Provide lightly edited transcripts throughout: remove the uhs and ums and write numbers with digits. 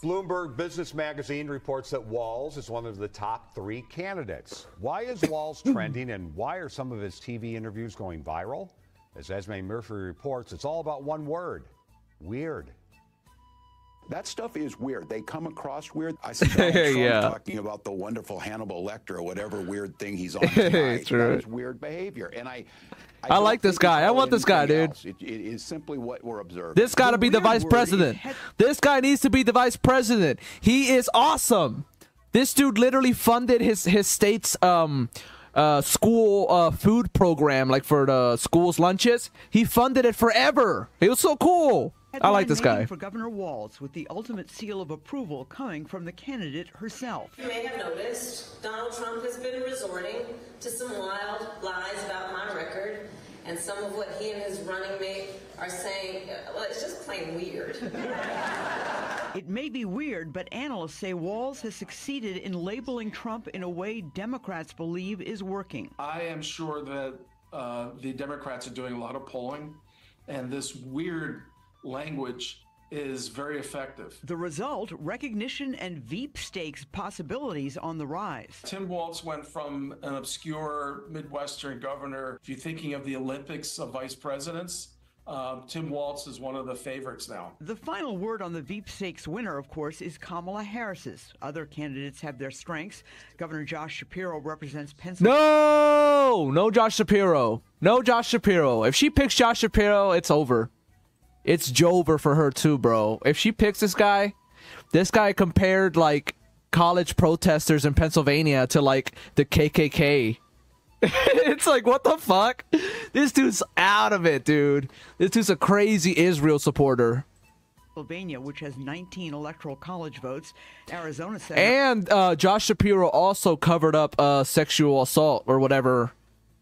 Bloomberg Business Magazine reports that Walz is one of the top 3 candidates. Why is Walz trending, and why are some of his TV interviews going viral? As Esme Murphy reports, it's all about one word: weird. That stuff is weird. They come across weird. I see Donald Trump Yeah. talking about the wonderful Hannibal Lecter or whatever weird thing he's on tonight. That is weird behavior. And I like this guy. I want this guy, dude. It is simply what we're observing. This got to be the vice president. This guy needs to be the vice president. He is awesome. This dude literally funded his state's school food program, like for the school's lunches. He funded it forever. It was so cool. I like this guy. For Governor Walz, with the ultimate seal of approval coming from the candidate herself. You may have noticed Donald Trump has been resorting to some wild lies about my record, and some of what he and his running mate are saying, well, it's just plain weird. It may be weird, but analysts say Walz has succeeded in labeling Trump in a way Democrats believe is working. I am sure that the Democrats are doing a lot of polling, and this weird language is very effective. The result, recognition and Veep stakes possibilities on the rise. Tim Walz went from an obscure Midwestern governor. If you're thinking of the Olympics of vice presidents, Tim Walz is one of the favorites now. The final word on the Veep stakes winner, of course, is Kamala Harris's. Other candidates have their strengths. Governor Josh Shapiro represents Pennsylvania. No Josh Shapiro. No Josh Shapiro. If she picks Josh Shapiro, it's over. It's Jover for her too, bro. If she picks this guy compared like college protesters in Pennsylvania to like the KKK. It's like, what the fuck? This dude's out of it, dude. This dude's a crazy Israel supporter. Pennsylvania, which has 19 electoral college votes. Arizona said. And Josh Shapiro also covered up sexual assault or whatever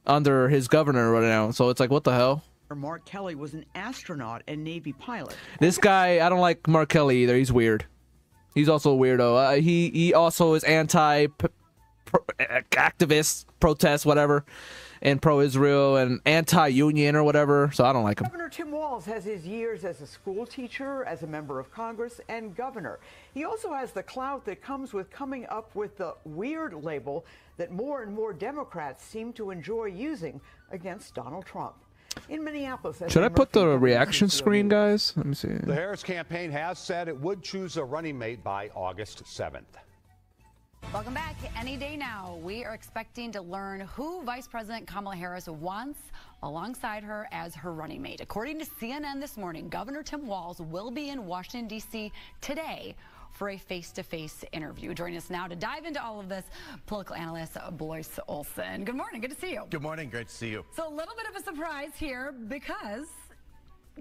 under his governor right now. So it's like, what the hell? Mark Kelly was an astronaut and Navy pilot. This guy, I don't like Mark Kelly either. He's weird. He's also a weirdo. He also is anti-activist, protest, whatever, and pro-Israel and anti-union or whatever. So I don't like him. Governor Tim Walz has his years as a school teacher, as a member of Congress, and governor. He also has the clout that comes with coming up with the weird label that more and more Democrats seem to enjoy using against Donald Trump. In Minneapolis, should I put the reaction screen, guys? Let me see. The Harris campaign has said it would choose a running mate by August 7th. Welcome back. Any day now, we are expecting to learn who Vice President Kamala Harris wants alongside her as her running mate. According to CNN this morning, Governor Tim Walz will be in Washington, D.C. today for a face-to-face interview. Joining us now to dive into all of this, political analyst Blois Olson. Good morning. Good to see you. Good morning. Great to see you. So a little bit of a surprise here because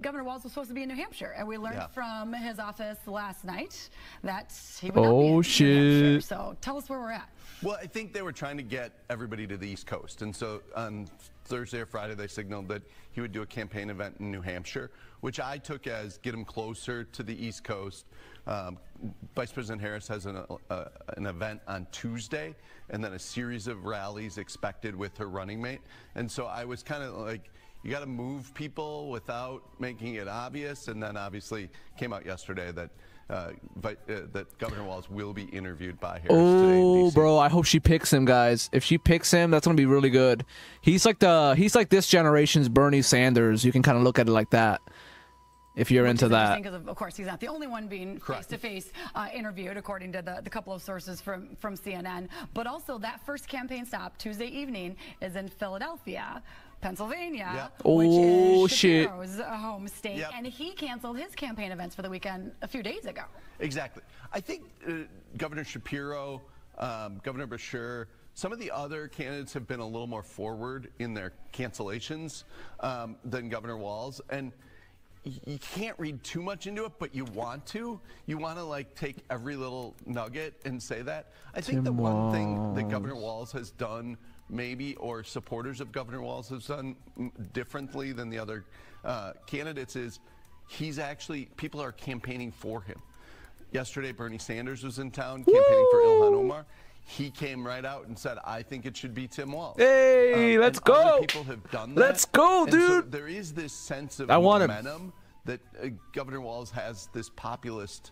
Governor Walz was supposed to be in New Hampshire, and we learned from his office last night that he would not be in New Hampshire. So tell us where we're at. Well, I think they were trying to get everybody to the East Coast, and so on Thursday or Friday they signaled that he would do a campaign event in New Hampshire, which I took as get him closer to the East Coast. Vice President Harris has an event on Tuesday, and then a series of rallies expected with her running mate. And so I was kind of like, you got to move people without making it obvious. And then obviously came out yesterday that that Governor Walz will be interviewed by Harris today in DC. Bro, I hope she picks him, guys. If she picks him, that's gonna be really good. He's like this generation's Bernie Sanders. You can kind of look at it like that, if you're into that. Because of course, he's not the only one being face-to-face interviewed, according to the couple of sources from CNN. But also, that first campaign stop Tuesday evening is in Philadelphia, Pennsylvania, which is Shapiro's home state, and he canceled his campaign events for the weekend a few days ago. Exactly. I think Governor Shapiro, Governor Beshear, some of the other candidates have been a little more forward in their cancellations than Governor Walz, and you can't read too much into it, but you want to. You want to like take every little nugget and say that. I think the one thing that Governor Walz has done maybe, or supporters of Governor Walz has done differently than the other candidates is he's actually, people are campaigning for him. Yesterday, Bernie Sanders was in town campaigning for Ilhan Omar. he came right out and said, I think it should be Tim Walz. Hey, let's go. Other people have done that. Let's go, and dude. So there is this sense of momentum that Governor Walz has this populist.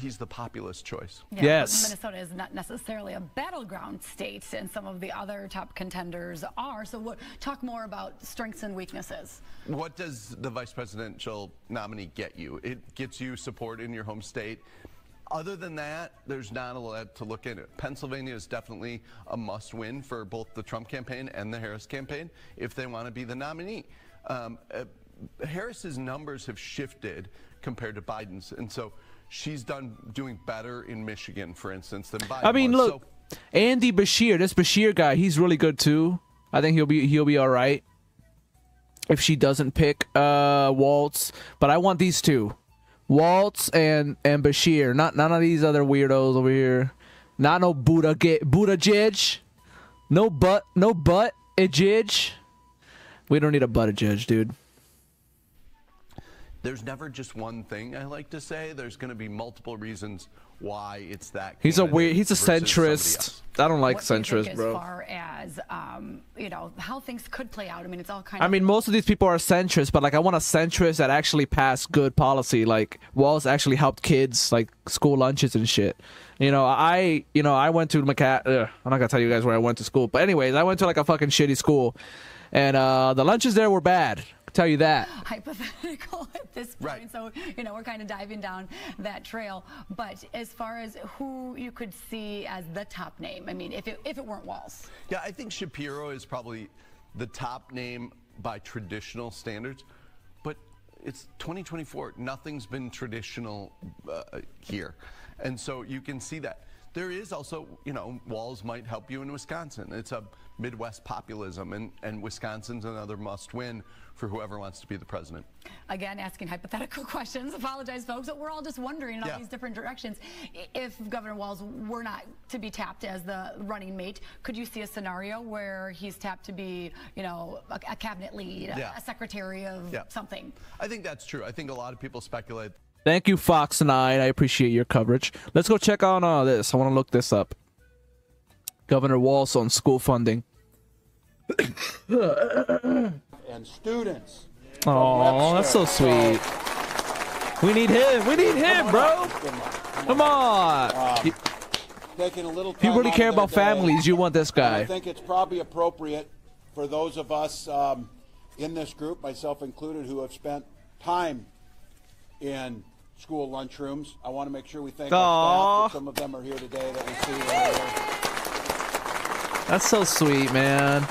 He's the populist choice. Yeah, yes. Minnesota is not necessarily a battleground state, and some of the other top contenders are. So talk more about strengths and weaknesses. What does the vice presidential nominee get you? It gets you support in your home state. Other than that, there's not a lot to look into. Pennsylvania is definitely a must-win for both the Trump campaign and the Harris campaign if they want to be the nominee. Harris's numbers have shifted compared to Biden's, and so she's doing better in Michigan, for instance, than Biden. I mean, look, Andy Bashir, this Bashir guy, he's really good too. I think he'll be all right if she doesn't pick Walz. But I want these two. Walz and Bashir, none of these other weirdos over here. Not no Buttigieg. No Buttigieg. We don't need a Buttigieg, dude. There's never just one thing, I like to say. There's going to be multiple reasons why it's that. He's a centrist. I don't like centrists, bro. As far as you know, how things could play out. I mean, it's all kind of. I mean, most of these people are centrists, but like, I want a centrist that actually passed good policy. Like, Walz actually helped kids, like school lunches and shit. I went to I'm not gonna tell you guys where I went to school, but anyways, I went to like a fucking shitty school, and the lunches there were bad. Tell you that. Hypothetical at this point, right. So we're kind of diving down that trail. But as far as who you could see as the top name, I mean, if it weren't Walz. Yeah, I think Shapiro is probably the top name by traditional standards, but it's 2024. Nothing's been traditional here, and so you can see that. There is also, Walz might help you in Wisconsin. It's a Midwest populism, and Wisconsin's another must-win for whoever wants to be the president. Again, asking hypothetical questions. Apologize, folks, but we're all just wondering in all these different directions. If Governor Walz were not to be tapped as the running mate, could you see a scenario where he's tapped to be, a cabinet lead, a secretary of something? I think that's true. I think a lot of people speculate. Thank you, Fox 9. I appreciate your coverage. Let's go check on this. I want to look this up. Governor Walz on school funding. And students. Oh, that's so sweet. We need him. We need him, bro. Come on. Taking a little time. If you really care about families, you want this guy. I think it's probably appropriate for those of us in this group, myself included, who have spent time in school lunchrooms. I want to make sure we thank our staff. Some of them are here today that we see earlier. That's so sweet, man.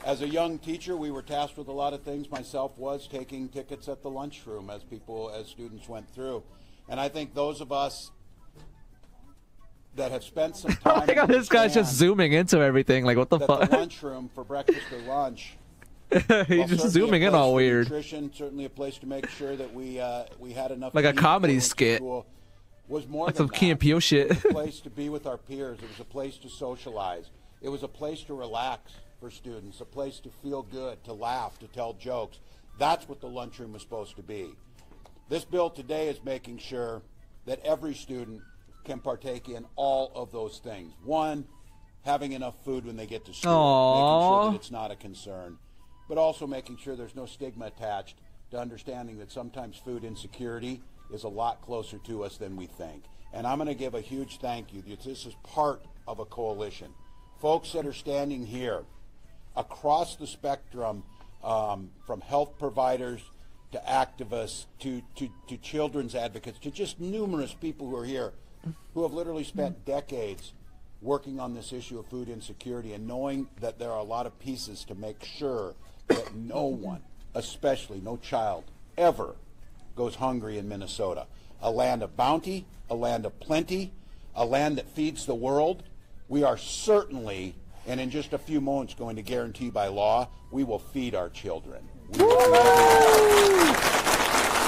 As a young teacher, we were tasked with a lot of things. Myself was taking tickets at the lunchroom as students went through. And I think those of us that have spent some time. Look at this guy's just zooming into everything. Like, what the fuck? The lunchroom for breakfast or lunch. He's just zooming in all weird. Nutrition, certainly a place to make sure that we had enough. Like a comedy skit. Was more like than some Key and Peele shit. It was a place to be with our peers. It was a place to socialize. It was a place to relax for students, a place to feel good, to laugh, to tell jokes. That's what the lunchroom was supposed to be. This bill today is making sure that every student can partake in all of those things. One, having enough food when they get to school, making sure that it's not a concern, but also making sure there's no stigma attached to understanding that sometimes food insecurity is a lot closer to us than we think. And I'm going to give a huge thank you. This is part of a coalition. Folks that are standing here across the spectrum, from health providers to activists to children's advocates to just numerous people who are here who have literally spent decades working on this issue of food insecurity and knowing that there are a lot of pieces to make sure that no one, especially no child, ever goes hungry in Minnesota. A land of bounty, a land of plenty, a land that feeds the world. We are certainly, and in just a few moments, going to guarantee by law, we will feed our children. We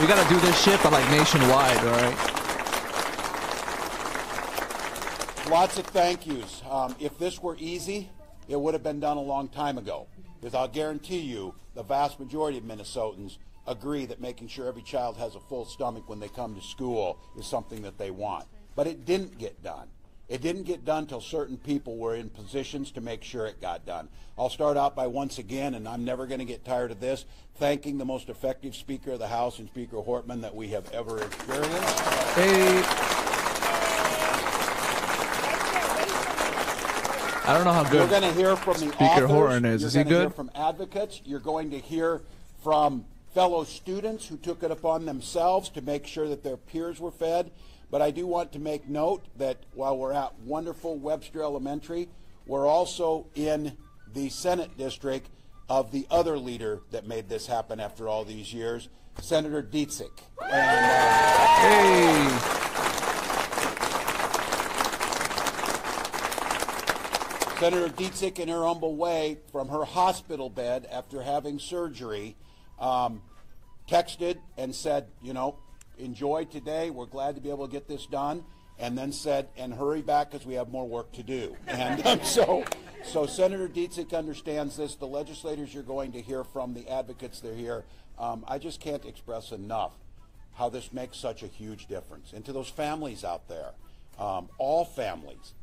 gotta do this shit, but like nationwide, all right? Lots of thank yous. If this were easy, it would have been done a long time ago. Because I'll guarantee you, the vast majority of Minnesotans agree that making sure every child has a full stomach when they come to school is something that they want. But it didn't get done. It didn't get done till certain people were in positions to make sure it got done. I'll start out by once again, and I'm never going to get tired of this, thanking the most effective Speaker of the House and Speaker Hortman that we have ever experienced. Hey. I don't know how good You're going to hear from the Speaker authors. Horton is. Is he You're going to hear good? from advocates. You're going to hear from fellow students who took it upon themselves to make sure that their peers were fed. But I do want to make note that while we're at wonderful Webster Elementary, we're also in the Senate district of the other leader that made this happen after all these years, Senator Dietzick. Hey. Senator Dietzick, in her humble way, from her hospital bed after having surgery, texted and said, you know, enjoy today. We're glad to be able to get this done. And then said, and hurry back because we have more work to do. And so Senator Dietzick understands this. The legislators you're going to hear from, the advocates that are here, I just can't express enough how this makes such a huge difference. And to those families out there, all families,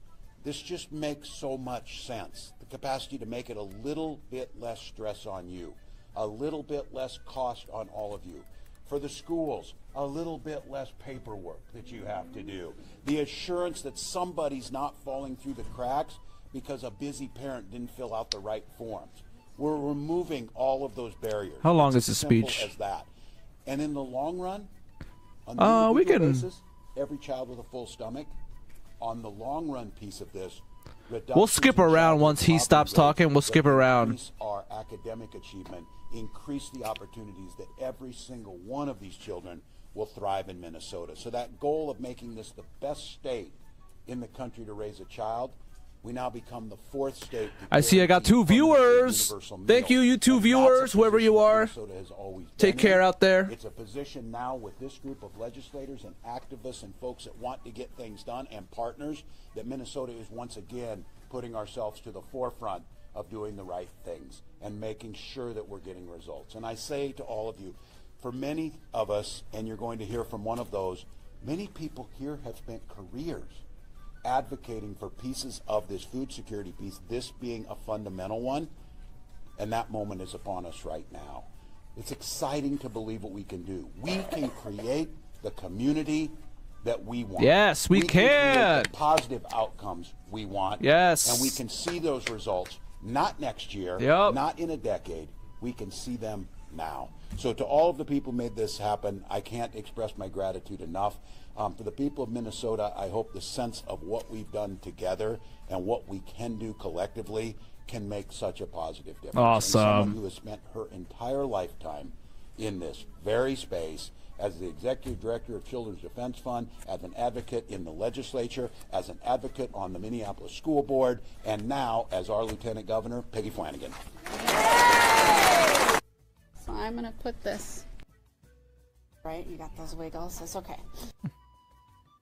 this just makes so much sense. The capacity to make it a little bit less stress on you, a little bit less cost on all of you. For the schools, a little bit less paperwork that you have to do. The assurance that somebody's not falling through the cracks because a busy parent didn't fill out the right forms. We're removing all of those barriers. How long It's is the as simple speech? as that. And in the long run, on the we individual can- basis, every child with a full stomach, on the long run piece of this, We'll skip reductions in around child once he poverty stops rates talking. We'll that skip around. increase our academic achievement, increase the opportunities that every single one of these children will thrive in Minnesota. So that goal of making this the best state in the country to raise a child, we now become the 4th state. I see I got 2 viewers. Thank you, you 2 viewers, whoever you are. Take care out there. It's a position now with this group of legislators and activists and folks that want to get things done and partners that Minnesota is once again putting ourselves to the forefront of doing the right things and making sure that we're getting results. And I say to all of you, for many of us, and you're going to hear from one of those, many people here have spent careers advocating for pieces of this food security piece, this being a fundamental one, and that moment is upon us right now. It's exciting to believe what we can do. We can create the community that we want. Yes, we can. can. Create the positive outcomes we want. Yes. And we can see those results, not next year, Yep. not in a decade. We can see them now. So to all of the people who made this happen, I can't express my gratitude enough. For the people of Minnesota, I hope the sense of what we've done together and what we can do collectively can make such a positive difference. Awesome. And someone who has spent her entire lifetime in this very space as the Executive Director of Children's Defense Fund, as an advocate in the legislature, as an advocate on the Minneapolis School Board, and now as our Lieutenant Governor, Peggy Flanagan. So I'm going to put this, right, you got those wiggles, that's okay.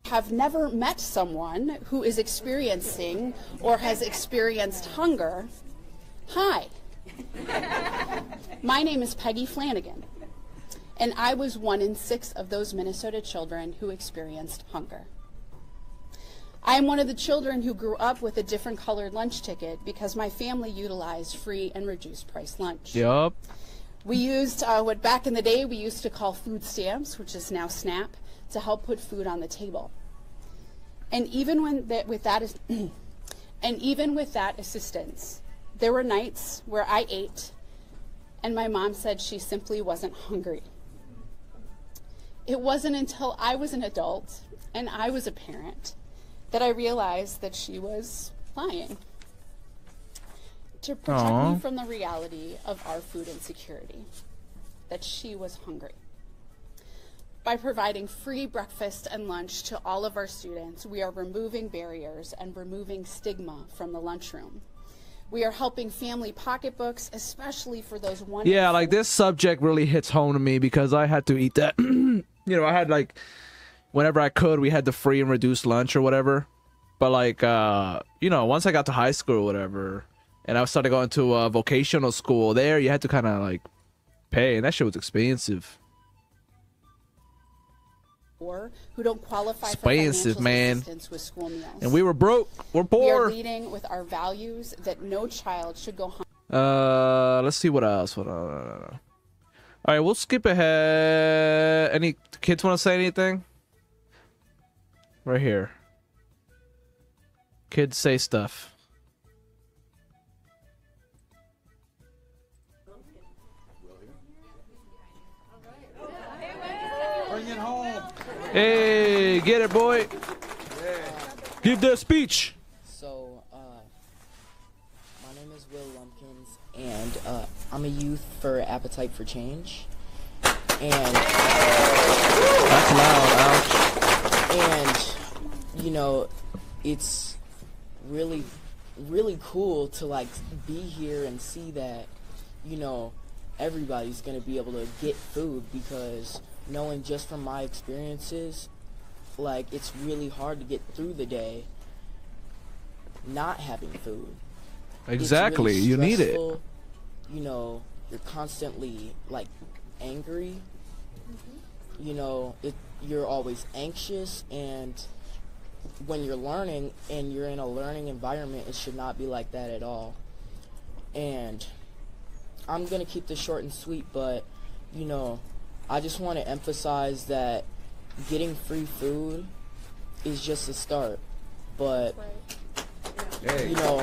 Have never met someone who is experiencing or has experienced hunger. Hi, my name is Peggy Flanagan, and I was 1 in 6 of those Minnesota children who experienced hunger. I am one of the children who grew up with a different colored lunch ticket because my family utilized free and reduced price lunch. Yup. We used what back in the day we used to call food stamps, which is now SNAP, to help put food on the table. And even with that assistance, there were nights where I ate and my mom said she simply wasn't hungry. It wasn't until I was an adult and I was a parent that I realized that she was lying to protect me from the reality of our food insecurity, that she was hungry. By providing free breakfast and lunch to all of our students, we are removing barriers and removing stigma from the lunchroom. We are helping family pocketbooks, especially for those one. Yeah, like this subject really hits home to me because I had to eat that. You know, I had like, whenever I could, we had the free and reduced lunch or whatever. But like, you know, once I got to high school or whatever, and I started going to a vocational school, there you had to kind of like pay, and that shit was expensive. poor who don't qualify for Expensive, financial man. assistance with school meals. And we were broke. We're We are poor. leading with our values that no child should go hungry. Let's see what else. All right, we'll skip ahead. Any kids want to say anything? Right here. Kids say stuff. Bring it home. Hey, get it, boy. Give that speech. So, my name is Will Lumpkins, and I'm a youth for Appetite for Change. And that's loud, ouch. And you know, it's really, really cool to like be here and see that, you know, everybody's gonna be able to get food, because knowing just from my experiences, like it's really hard to get through the day not having food. Exactly, It's really you need it. stressful. You know, you're constantly like angry. You know, you're always anxious, and when you're learning and you're in a learning environment, it should not be like that at all. And I'm gonna keep this short and sweet, but you know, I just want to emphasize that getting free food is just a start, but you know,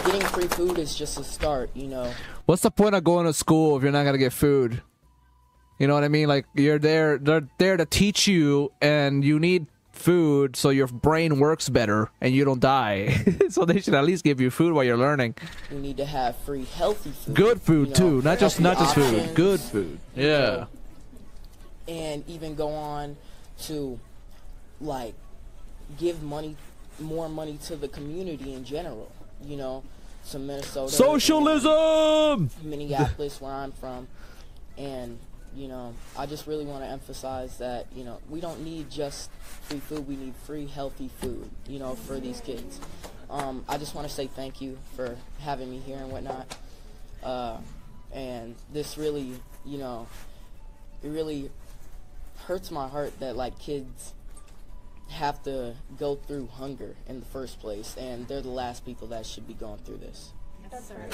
getting free food is just a start, you know. What's the point of going to school if you're not gonna get food? You know what I mean? Like, they're there to teach you, and you need food so your brain works better and you don't die. So they should at least give you food while you're learning. We need to have free, healthy food. Good food, you know, too, not just healthy food. options, Good food. you Yeah. know, and even go on to like give more money to the community in general. You know, to Minnesota, Socialism! Minneapolis, where I'm from, and you know, I just really want to emphasize that, you know, we don't need just free food, we need free, healthy food, you know, for these kids. I just want to say thank you for having me here and whatnot. And this really, you know, it really hurts my heart that, like, kids have to go through hunger in the first place, and they're the last people that should be going through this. That's right.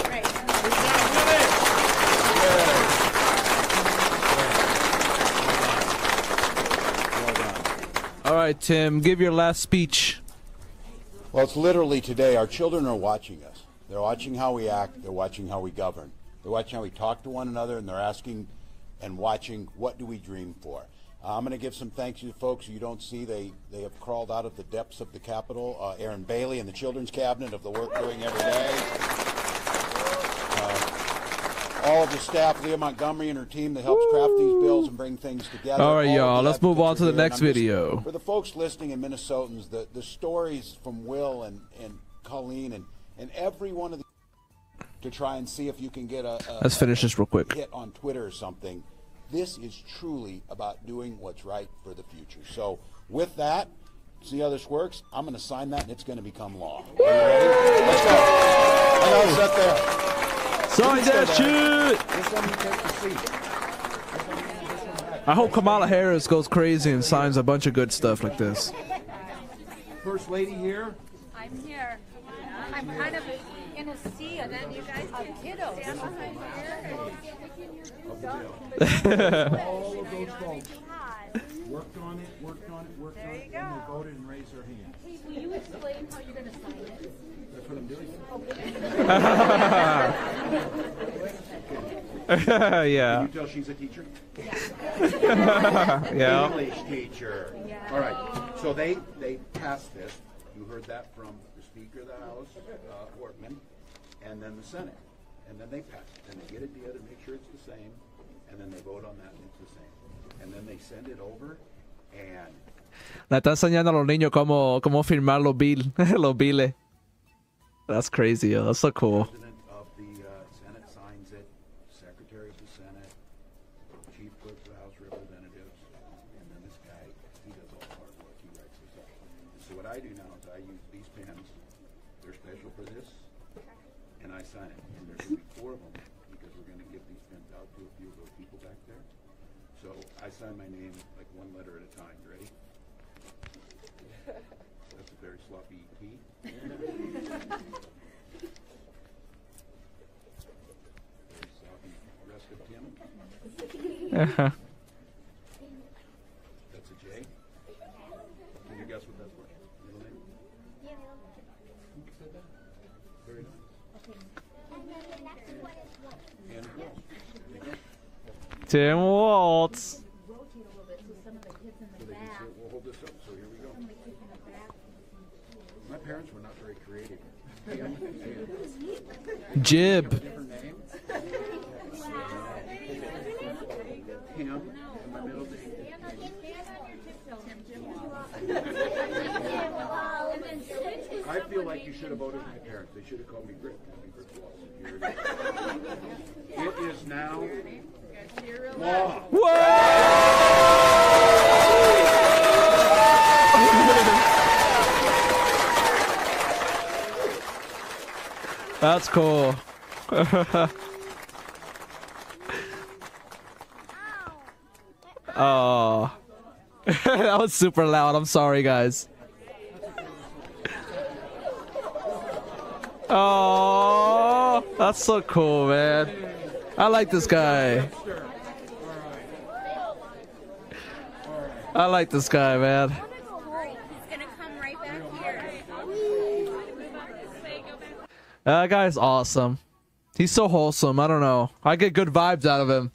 All right, Tim, give your last speech. Well, it's literally today. Our children are watching us. They're watching how we act. They're watching how we govern. They're watching how we talk to one another, and they're asking and watching, what do we dream for? I'm going to give some thanks to the folks you don't see. They have crawled out of the depths of the Capitol. Aaron Bailey and the Children's Cabinet of the work doing every day. All of the staff, Leah Montgomery and her team that helps craft these bills and bring things together. All right, of y'all, the let's move on to the advocates next are here. And video. for the folks listening in Minnesotans, the stories from Will and Colleen and every one of the, to try and see if you can get Let's finish this real quick. hit on Twitter or something. This is truly about doing what's right for the future. So with that, see how this works? I'm going to sign that, and it's going to become law. Are you ready? Let's go. I know, sit there. Sign that shit! Just let me take the seat. I hope Kamala Harris goes crazy and signs a bunch of good stuff like this. First lady here. I'm here. I'm kind of in a sea, and then you guys can stand behind here. All of those folks worked on it, and they voted and raised their hand. Hey, will you explain how you're going to sign it? That's what I'm doing. Yeah. Can you tell she's a teacher? Yeah. English teacher. Yeah. All right. So they passed this. You heard that from the Speaker of the House, Wortman, and then the Senate. And then they pass it. And they get it together, make sure it's the same, and then they vote on that and it's the same. And then they send it over, and Le está enseñando a los niños cómo firmar los biles. That's crazy, yo. That's so cool. President of the Senate signs it, Secretary of the Senate, Chief Clerk of the House of Representatives, and then this guy, he does all the hard work. He writes this up. So what I do now is I use these pens. They're special for this, and I sign it. And there's going to be 4 of them because we're going to give these pens out to a few of those people back there. So I I sign my name like one letter at a time. You ready? That's a very sloppy T. Very sloppy rest of Tim. That's a J. Can you guess what that's for? Middle name? Who said that? Very nice. And Tim Walz. we'll hold this up. So here we go. My parents were not very creative. Jib. Different name. Him and my middle name. I feel like you should have voted for my parents. They should have called me Rick. It is now law. That's cool. Oh. That was super loud. I'm sorry, guys. Oh, that's so cool, man. I like this guy. I like this guy, man. That guy's awesome. He's so wholesome. I don't know. I get good vibes out of him.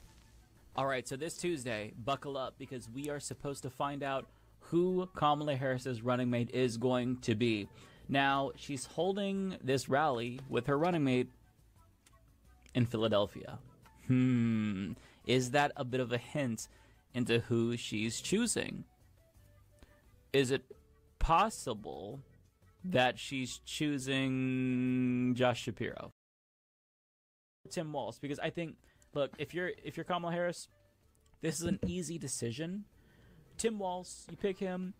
All right, so this Tuesday, buckle up because we are supposed to find out who Kamala Harris's running mate is going to be. Now, she's holding this rally with her running mate in Philadelphia. Is that a bit of a hint into who she's choosing? Is it possible that she's choosing Josh Shapiro? Tim Walz, because I think, look, if you're Kamala Harris, this is an easy decision. Tim Walz, you pick him,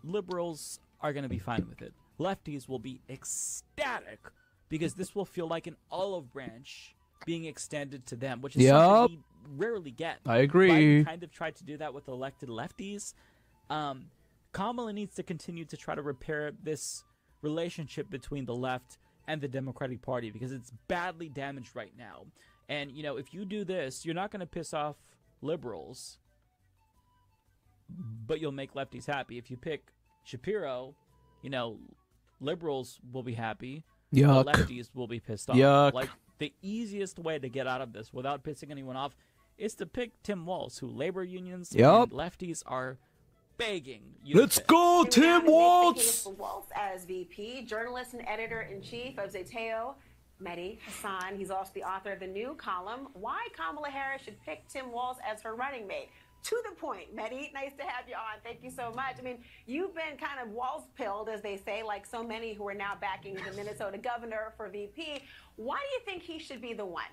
liberals are going to be fine with it. Lefties will be ecstatic because this will feel like an olive branch being extended to them, which is something we rarely get. I agree. Biden kind of tried to do that with elected lefties. Kamala needs to continue to try to repair this relationship between the left and the Democratic Party because it's badly damaged right now. And, you know, if you do this, you're not going to piss off liberals, but you'll make lefties happy. If you pick Shapiro, you know, liberals will be happy, but lefties will be pissed off. Like, the easiest way to get out of this without pissing anyone off is to pick Tim Walz, who labor unions and lefties are begging you. Let's go, Tim Walz! Walz as VP, journalist and editor-in-chief of Zeteo, Mehdi Hassan. He's also the author of the new column, Why Kamala Harris Should Pick Tim Walz as Her Running Mate. To the point, Mehdi, nice to have you on. Thank you so much. I mean, you've been kind of Walz-pilled, as they say, like so many who are now backing the Minnesota governor for VP. Why do you think he should be the one?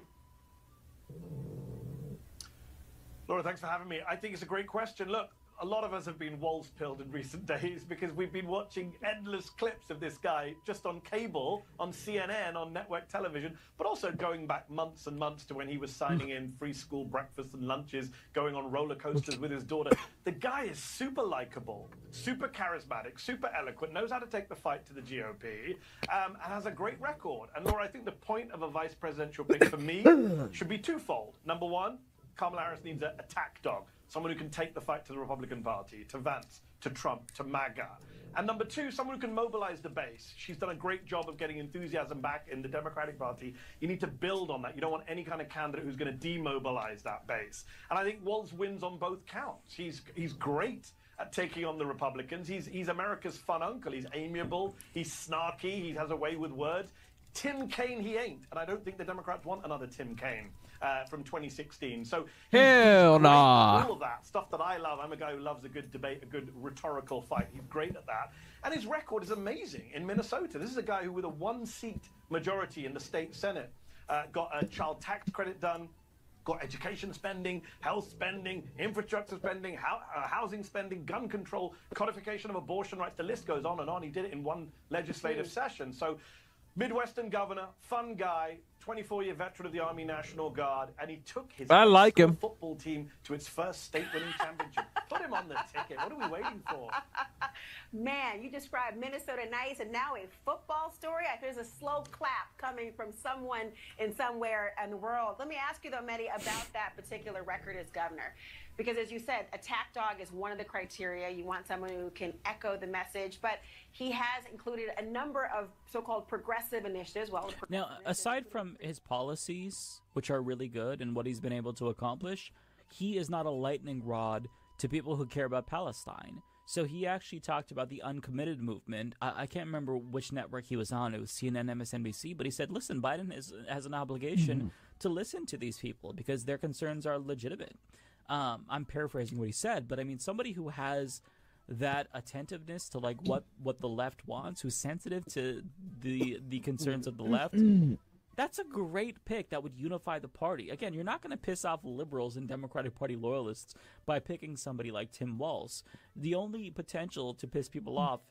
Laura, thanks for having me. I think it's a great question. Look, a lot of us have been Walz-pilled in recent days because we've been watching endless clips of this guy just on cable, on CNN, on network television, but also going back months and months to when he was signing in free school breakfasts and lunches, going on roller coasters with his daughter. The guy is super likable, super charismatic, super eloquent, knows how to take the fight to the GOP, and has a great record. And Laura, I think the point of a vice presidential pick for me should be twofold. Number one, Kamala Harris needs an attack dog. Someone who can take the fight to the Republican Party, to Vance, to Trump, to MAGA. And number two, someone who can mobilize the base. She's done a great job of getting enthusiasm back in the Democratic Party. You need to build on that. You don't want any kind of candidate who's going to demobilize that base. And I think Walz wins on both counts. He's great at taking on the Republicans. He's America's fun uncle. He's amiable. He's snarky. He has a way with words. Tim Kaine, he ain't. And I don't think the Democrats want another Tim Kaine from 2016. So hell nah. All of that stuff that I love. I'm a guy who loves a good debate, a good rhetorical fight. He's great at that. And his record is amazing in Minnesota. This is a guy who, with a one-seat majority in the state Senate, got a child tax credit done, got education spending, health spending, infrastructure spending, housing spending, gun control, codification of abortion rights. The list goes on and on. He did it in one legislative session. So Midwestern governor, fun guy, 24-year veteran of the Army National Guard, and he took his I like him. football team to its first state-winning championship. Put him on the ticket. What are we waiting for? Man, you described Minnesota nice, and now a football story. There's a slow clap coming from someone in somewhere in the world. Let me ask you, though, Mehdi, about that particular record as governor. Because, as you said, attack dog is one of the criteria. You want someone who can echo the message. But he has included a number of so-called progressive initiatives. Well, now, aside from his policies, which are really good, and what he's been able to accomplish, he is not a lightning rod to people who care about Palestine. So he actually talked about the uncommitted movement. I can't remember which network he was on. It was CNN, MSNBC. But he said, listen, Biden has an obligation to listen to these people because their concerns are legitimate. I'm paraphrasing what he said, but I mean, somebody who has that attentiveness to like what the left wants, who's sensitive to the concerns of the left, that's a great pick that would unify the party. Again, you're not going to piss off liberals and Democratic Party loyalists by picking somebody like Tim Walz. The only potential to piss people off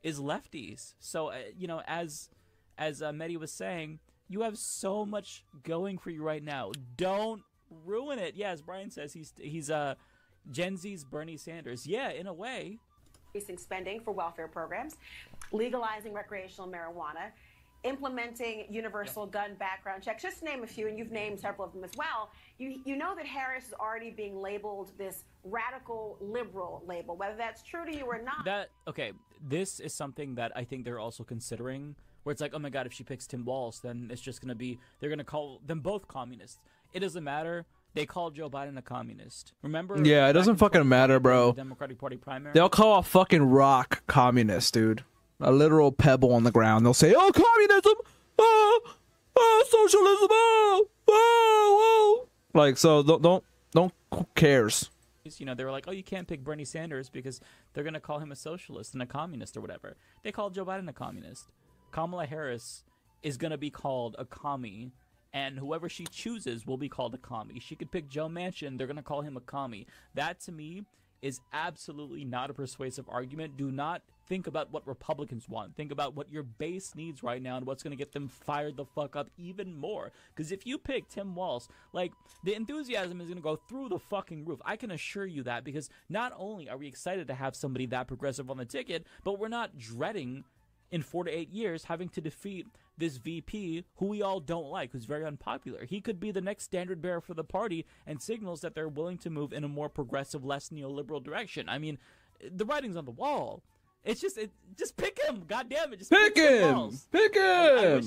is lefties. So, you know, as Mehdi was saying, you have so much going for you right now. Don't ruin it. Yeah, as Brian says, he's Gen Z's Bernie Sanders. Yeah, in a way. Increasing spending for welfare programs, legalizing recreational marijuana, implementing universal gun background checks, just to name a few, and you've named several of them as well. You know that Harris is already being labeled this radical liberal label, whether that's true to you or not. Okay, this is something that I think they're also considering, where it's like, oh my God, if she picks Tim Walz, then it's just going to be, they're going to call them both communists. It doesn't matter. They called Joe Biden a communist. Remember? Yeah, it doesn't fucking matter, bro. The Democratic Party primary. They'll call a fucking rock communist, dude. A literal pebble on the ground. They'll say, "Oh, communism! Oh, socialism! Oh!" Like, so don't. Who cares? You know, they were like, oh, you can't pick Bernie Sanders because they're gonna call him a socialist and a communist or whatever. They called Joe Biden a communist. Kamala Harris is gonna be called a commie. And whoever she chooses will be called a commie. She could pick Joe Manchin. They're going to call him a commie. That, to me, is absolutely not a persuasive argument. Do not think about what Republicans want. Think about what your base needs right now and what's going to get them fired the fuck up even more. Because if you pick Tim Walz, like, the enthusiasm is going to go through the fucking roof. I can assure you that, because not only are we excited to have somebody that progressive on the ticket, but we're not dreading in 4 to 8 years having to defeat this VP who we all don't like, who's very unpopular. He could be the next standard bearer for the party and signals that they're willing to move in a more progressive, less neoliberal direction. I mean, the writing's on the wall. It's just pick him. God damn it. Just pick him. Pick him.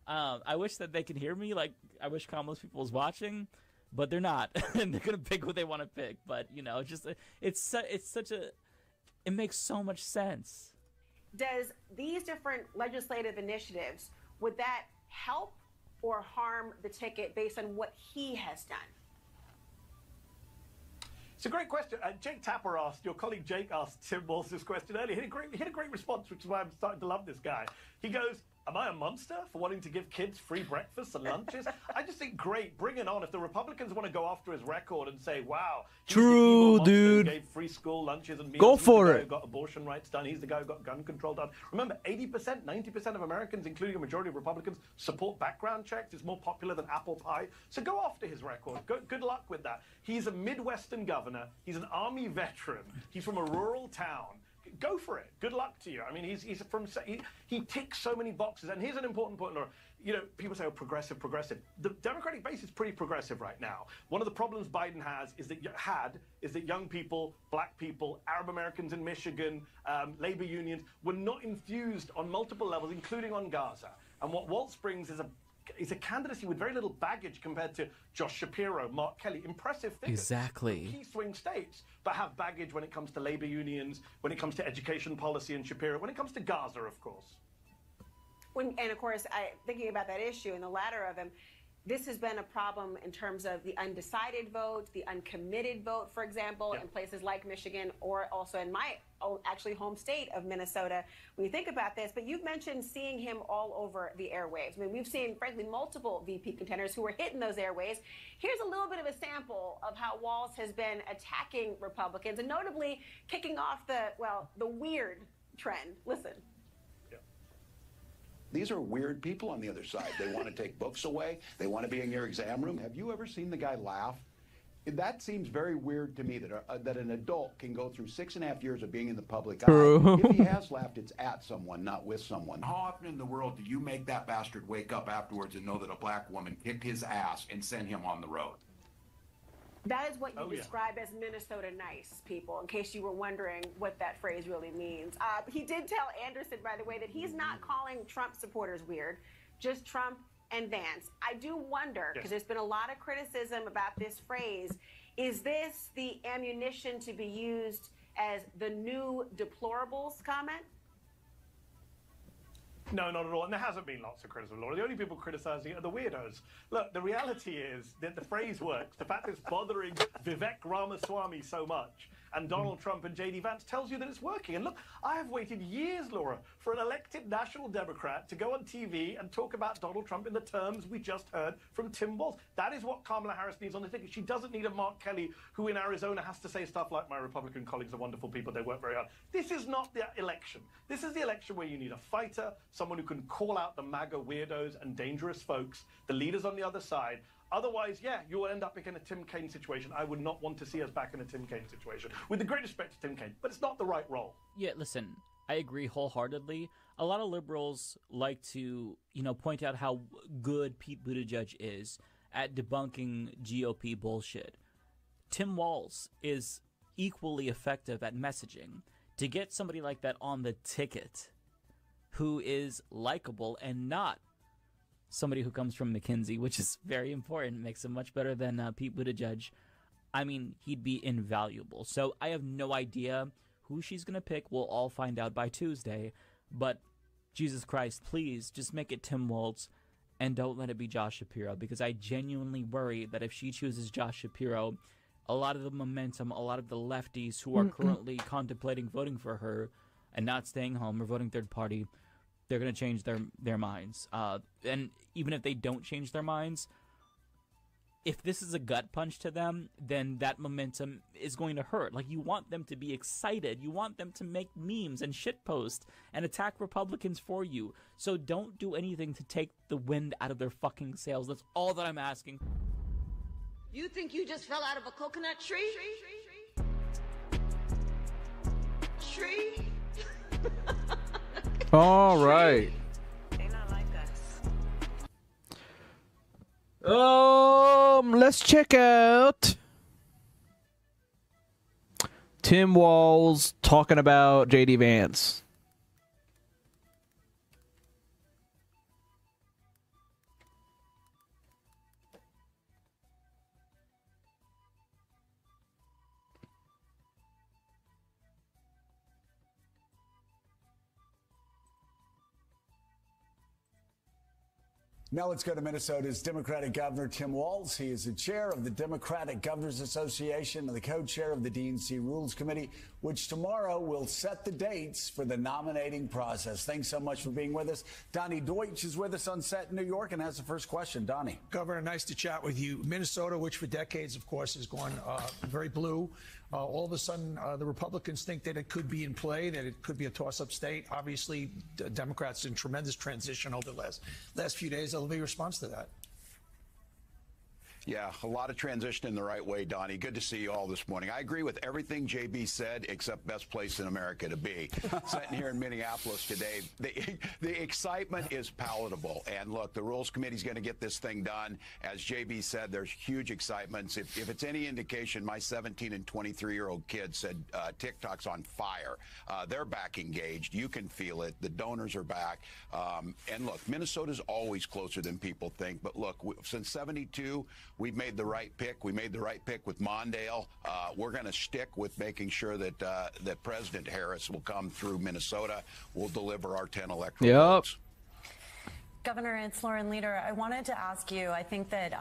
I wish that they could hear me. Like, I wish Kamala's people was watching, but they're not. And they're going to pick what they want to pick. But, you know, it makes so much sense. Does these different legislative initiatives, would that help or harm the ticket based on what he has done? It's a great question. Jake Tapper asked, your colleague Jake asked Tim Walz this question earlier. He had a great response, which is why I'm starting to love this guy. He goes, am I a monster for wanting to give kids free breakfasts and lunches? I just think, great, bring it on. If the Republicans want to go after his record and say, wow, true, dude, gave free school lunches and meals. Go for it. Who got abortion rights done. He's the guy who got gun control done. Remember, 80%, 90% of Americans, including a majority of Republicans, support background checks. It's more popular than apple pie. So go after his record. Good luck with that. He's a Midwestern governor. He's an Army veteran. He's from a rural town. Go for it. Good luck to you. I mean, he ticks so many boxes. And here's an important point, Laura. You know, people say, oh, progressive. The Democratic base is pretty progressive right now. One of the problems Biden has is that young people, black people, Arab Americans in Michigan, labor unions were not infused on multiple levels, including on Gaza. And what Walz brings is a candidacy with very little baggage compared to Josh Shapiro, Mark Kelly. Impressive figures. Exactly. Key swing states, but have baggage when it comes to labor unions, when it comes to education policy in Shapiro, when it comes to Gaza, of course. And of course, thinking about that issue and the latter of him, this has been a problem in terms of the undecided vote, the uncommitted vote, for example, in places like Michigan, or also in my actually home state of Minnesota, when you think about this. But you've mentioned seeing him all over the airwaves. I mean, we've seen, frankly, multiple VP contenders who were hitting those airwaves. Here's a little bit of a sample of how Walz has been attacking Republicans, and notably kicking off the weird trend. Listen. These are weird people on the other side. They want to take books away. They want to be in your exam room. Have you ever seen the guy laugh? That seems very weird to me that an adult can go through 6.5 years of being in the public eye. If he has laughed, it's at someone, not with someone. How often in the world do you make that bastard wake up afterwards and know that a black woman kicked his ass and sent him on the road? That is what you describe as Minnesota nice, people, in case you were wondering what that phrase really means. He did tell Anderson, by the way, that he's not calling Trump supporters weird, just Trump and Vance. I do wonder, because there's been a lot of criticism about this phrase, is this the ammunition to be used as the new deplorables comment? No, not at all. And there hasn't been lots of criticism, Laura. The only people criticizing it are the weirdos. Look, the reality is that the phrase works. The fact that it's bothering Vivek Ramaswamy so much and Donald Trump and J.D. Vance tells you that it's working. And look, I have waited years, Laura, for an elected national Democrat to go on TV and talk about Donald Trump in the terms we just heard from Tim Walz. That is what Kamala Harris needs on the ticket. She doesn't need a Mark Kelly who in Arizona has to say stuff like, my Republican colleagues are wonderful people, they work very hard. This is not the election. This is the election where you need a fighter, someone who can call out the MAGA weirdos and dangerous folks, the leaders on the other side. Otherwise, yeah, you will end up in a Tim Kaine situation. I would not want to see us back in a Tim Kaine situation. With the great respect to Tim Kaine, but it's not the right role. Yeah, listen, I agree wholeheartedly. A lot of liberals like to, point out how good Pete Buttigieg is at debunking GOP bullshit. Tim Walz is equally effective at messaging. To get somebody like that on the ticket who is likable and not somebody who comes from McKinsey, which is very important, makes him much better than Pete Buttigieg. I mean, he'd be invaluable. So I have no idea who she's going to pick. We'll all find out by Tuesday. But Jesus Christ, please just make it Tim Walz and don't let it be Josh Shapiro, because I genuinely worry that if she chooses Josh Shapiro, a lot of the momentum, a lot of the lefties who are currently contemplating voting for her and not staying home or voting third party, they're going to change their minds. And even if they don't change their minds, if this is a gut punch to them, then that momentum is going to hurt. Like, you want them to be excited. You want them to make memes and shitpost and attack Republicans for you. So don't do anything to take the wind out of their fucking sails. That's all that I'm asking. You think you just fell out of a coconut tree? Tree? All right. They not like us. Let's check out Tim Walz talking about J.D. Vance. Now let's go to Minnesota's Democratic Governor Tim Walz. He is the chair of the Democratic Governors Association and the co-chair of the DNC Rules Committee, which tomorrow will set the dates for the nominating process. Thanks so much for being with us. Donnie Deutsch is with us on set in New York and has the first question. Donnie. Governor, nice to chat with you. Minnesota, which for decades, of course, has gone very blue. All of a sudden, the Republicans think that it could be in play, that it could be a toss-up state. Obviously, Democrats in tremendous transition over the last few days. There'll be a response to that. Yeah, a lot of transition in the right way, Donnie. Good to see you all this morning. I agree with everything JB said, except best place in America to be. Sitting here in Minneapolis today, the excitement is palatable. And look, the Rules Committee is going to get this thing done. As JB said, there's huge excitement. If it's any indication, my 17 and 23-year-old kids said TikTok's on fire. They're back engaged. You can feel it. The donors are back. And look, Minnesota's always closer than people think. But look, since 72, we've made the right pick. We made the right pick with Mondale. We're going to stick with making sure that that President Harris will come through Minnesota. We'll deliver our 10 electoral votes. Governor, it's Lauren Leader. I wanted to ask you, I think that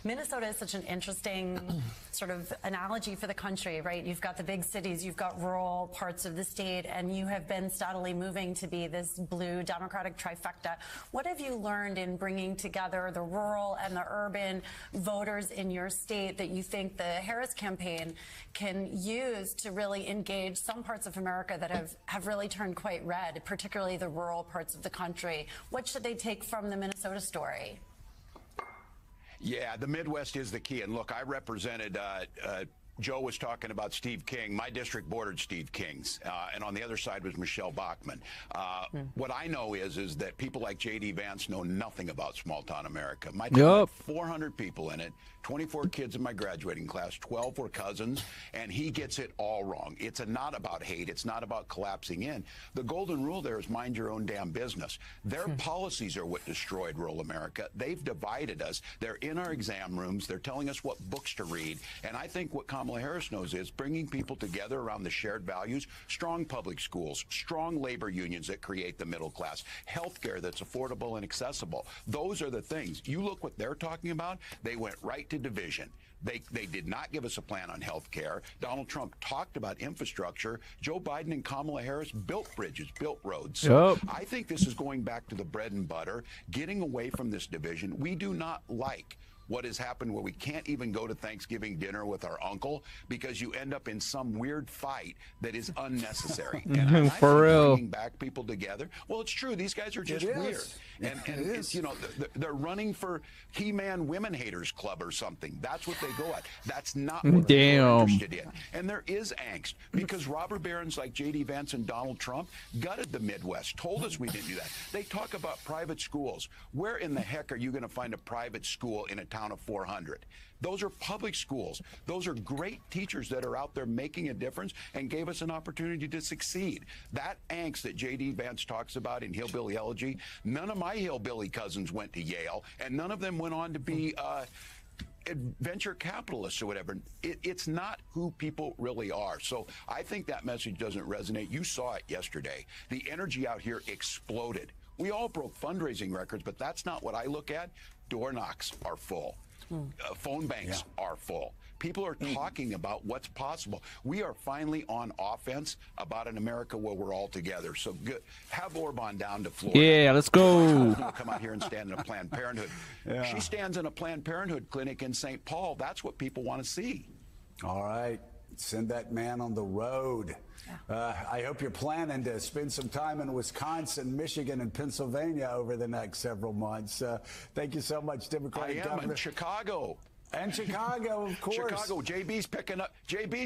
Minnesota is such an interesting sort of analogy for the country, right? You've got the big cities, you've got rural parts of the state, and you have been steadily moving to be this blue Democratic trifecta. What have you learned in bringing together the rural and the urban voters in your state that you think the Harris campaign can use to really engage some parts of America that have really turned quite red, particularly the rural parts of the country? What should they take from the Minnesota story? Yeah, the Midwest is the key. And look, I represented Joe was talking about Steve King. My district bordered Steve King's, and on the other side was Michelle Bachmann. What I know is that people like J.D. Vance know nothing about small-town America. My town had 400 people in it, 24 kids in my graduating class, 12 were cousins, and he gets it all wrong. It's not about hate. It's not about collapsing in. The golden rule there is mind your own damn business. Their policies are what destroyed rural America. They've divided us. They're in our exam rooms. They're telling us what books to read. And I think what Kamala Harris knows is bringing people together around the shared values, strong public schools, strong labor unions that create the middle class, health care that's affordable and accessible. Those are the things. You look what they're talking about. They went right to division. They did not give us a plan on health care. Donald Trump talked about infrastructure. Joe Biden and Kamala Harris built bridges, built roads. So I think this is going back to the bread and butter, getting away from this division. We do not like what has happened where we can't even go to Thanksgiving dinner with our uncle because you end up in some weird fight that is unnecessary. And For real. Bringing back people together. Well, it's true. These guys are just weird. And it's, you know, they're running for He-Man Women Haters Club or something. That's what they go at. That's not what they're interested in. And there is angst because robber barons like J.D. Vance and Donald Trump gutted the Midwest, told us we didn't do that. They talk about private schools. Where in the heck are you going to find a private school in a town of 400? Those are public schools. Those are great teachers that are out there making a difference and gave us an opportunity to succeed. That angst that J.D. Vance talks about in Hillbilly Elegy, none of my hillbilly cousins went to Yale, and none of them went on to be venture capitalists or whatever. It's not who people really are. So I think that message doesn't resonate. You saw it yesterday. The energy out here exploded. We all broke fundraising records, but that's not what I look at. Door knocks are full. Phone banks are full. People are talking about what's possible. We are finally on offense about an America where we're all together. So good. Have Orban down to Florida. Yeah, let's go. Come out here and stand in a Planned Parenthood. She stands in a Planned Parenthood clinic in St. Paul. That's what people want to see. All right. Send that man on the road. I hope you're planning to spend some time in Wisconsin, Michigan, and Pennsylvania over the next several months. Thank you so much, Democratic Governor. I am in Chicago. And Chicago, of course. Chicago. JB's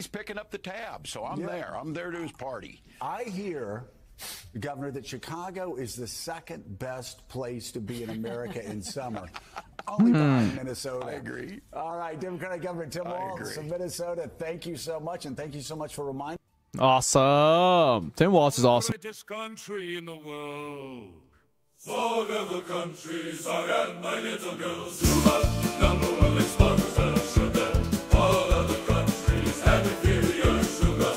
picking up the tab, so I'm there. I'm there to his party. I hear, Governor, that Chicago is the second best place to be in America in summer. Only behind Minnesota. I agree. All right, Democratic Governor Tim Walz of Minnesota, thank you so much, and thank you so much for reminding. Awesome. Tim Walz is awesome. Greatest country in the world. All of the countries are at my little girls. Number one exporters of sugar. All of the countries have inferior sugar.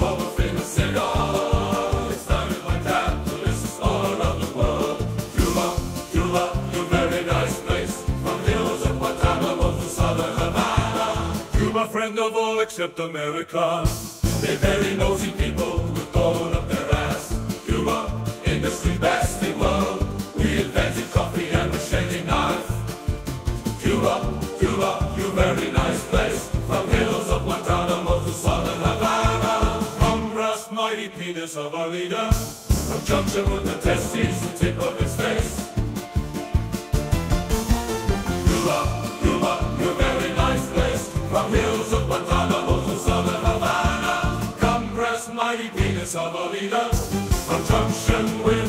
All the famous cigars started by capitalists all around the world. Cuba, a very nice place. From hills of Guantanamo to southern Havana. Cuba, friend of all except America. They're very nosy people with going up their ass. Cuba, industry best in world. We invented coffee and machete knife. Cuba, you very nice place. From hills of Guantanamo to southern Havana. Congress, mighty penis of our leader. From junction with the testes, the tip of his face. Cuba, you very nice place. From hills of Guantanamo to southern Havana. Mighty penis of a leader, from junction with